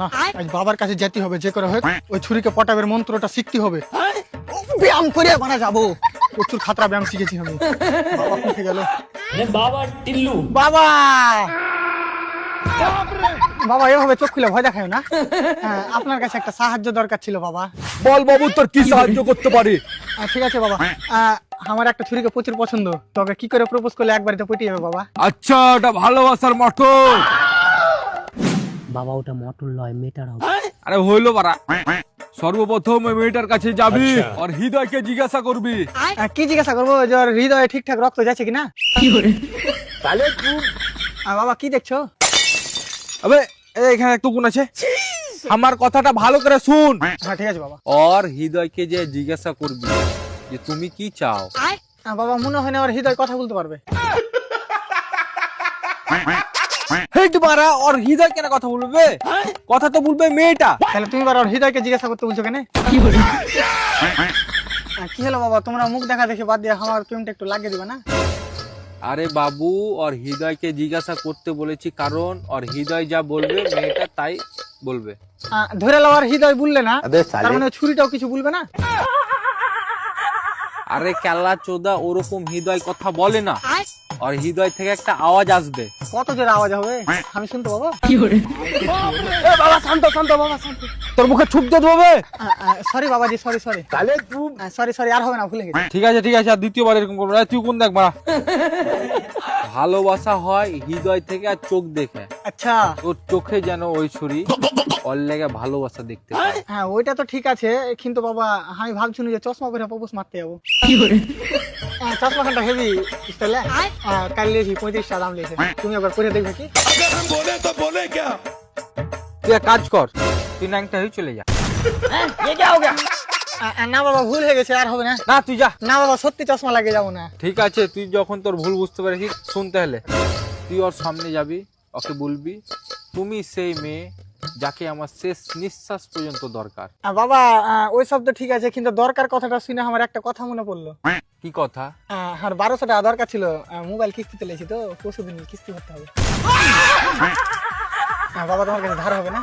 না আজ বাবার কাছে যেতে হবে, যে করে হোক ওই ছুরিকে পটাবের মন্ত্রটা শিখতে হবে। ব্যায়াম করে মানে যাবো, প্রচুর খাতরা ব্যায়াম শিখেছি আমি। বাবা উঠে গেল। বাবা টিল্লু, বাবা বাবা এভাবে চোখ খুলে ভয় দেখায় না। হ্যাঁ, আপনার কাছে একটা সাহায্য দরকার ছিল বাবা। বল বাবু, তোর কি সাহায্য করতে পারি? ঠিক আছে বাবা, আমার একটা ছুরিকে প্রচুর পছন্দ, তবে কি করে প্রপোজ করলে একবারে তো পটিয়ে যাবে বাবা। আচ্ছা, ওটা ভালোবাসার মটর। বাবা ওটা মটর লয়, মেটার হবে। আরে হইলো বাড়া, সর্বপ্রথম ওই মেয়েটার কাছে যাবি আর হৃদয়কে জিজ্ঞাসা করবি। কি জিজ্ঞাসা করবো, যে ওর হৃদয়ে ঠিকঠাক রক্ত যাচ্ছে কিনা। বাবা কি দেখছো? আবে এখানে একটু কোন আছে, আমার কথাটা ভালো করে শুন। হ্যাঁ ঠিক আছে বাবা। আর হৃদয়কে যে জিজ্ঞাসা করবি যে তুমি কি চাও। বাবা মনে হয় না ওর হৃদয় কথা বলতে পারবে। হেট বাড়া, ওর হৃদয় কেন কথা বলবে? কথা তো বলবে মেয়েটা। তাহলে তুমি বার ওর হৃদয়কে জিজ্ঞাসা করতে বলছো কেন? কি হলো বাবা, তোমরা মুখ দেখা দেখে বাদ দিয়ে আমার প্রেমটা একটু লাগিয়ে দিবে না? আরে বাবু, ওর হৃদয়কে জিজ্ঞাসা করতে বলেছি কারণ ওর হৃদয় যা বলবে মেয়েটা তাই বলবে। ধরে লো, আর হৃদয় বললে না, তার মানে ছুরিটাও কিছু বলবে না? আরে কেলা চোদা, ওরকম হৃদয় কথা বলে না, আর হৃদয় থেকে একটা আওয়াজ আসবে। কত জোরে আওয়াজ হবে আমি শুনতে পাবো? বাবা শান্ত শান্ত, বাবা শান্ত, তোর মুখে ছুপ দিয়ে দেবে। সরি বাবাজি, সরি সরি সরি সরি, আর হবে না, ভুলে গেছি। ঠিক আছে ঠিক আছে, আর দ্বিতীয়বার এরকম করবো না। তুই কোন দেখ বাড়া। ভালোবাসা হয় হৃদয় থেকে আর চোখ দেখে। আচ্ছা তোর চোখে যেন ওই ছুরি, ওর লেগে ভালোবাসা দেখতে পায়। হ্যাঁ ওইটা তো ঠিক আছে, কিন্তু বাবা আমি ভাবছিলাম যে চশমা পরে প্রপোজ মারতে যাবো। চশমা খানটা হেভি স্টাইলে, কাল নিয়েছি 35 দাম নিয়েছে, তুমি একবার পরে দেখবে কি? তুই এক কাজ কর, তুই ন্যাংটা হয়ে চলে যা। না বাবা ভুল হয়ে গেছে, আর হবে না। না তুই যা। না বাবা সত্যি চশমা লাগিয়ে যাবো না। ঠিক আছে, তুই যখন তোর ভুল বুঝতে পেরেছিস, শুনতে হলে তুই ওর সামনে যাবি, ওকে বলবি তুমি সেই মেয়ে যাকে আমার শেষ নিঃশ্বাস পর্যন্ত দরকার। বাবা ওই সব তো ঠিক আছে, কিন্তু দরকার কথাটা শুনে আমার একটা কথা মনে পড়লো। কি কথা? আর 1200 টাকা দরকার ছিল, মোবাইল কিস্তিতে লেছি তো, পরশু দিন কিস্তি করতে হবে। বাবা তোমার কাছে ধার হবে না?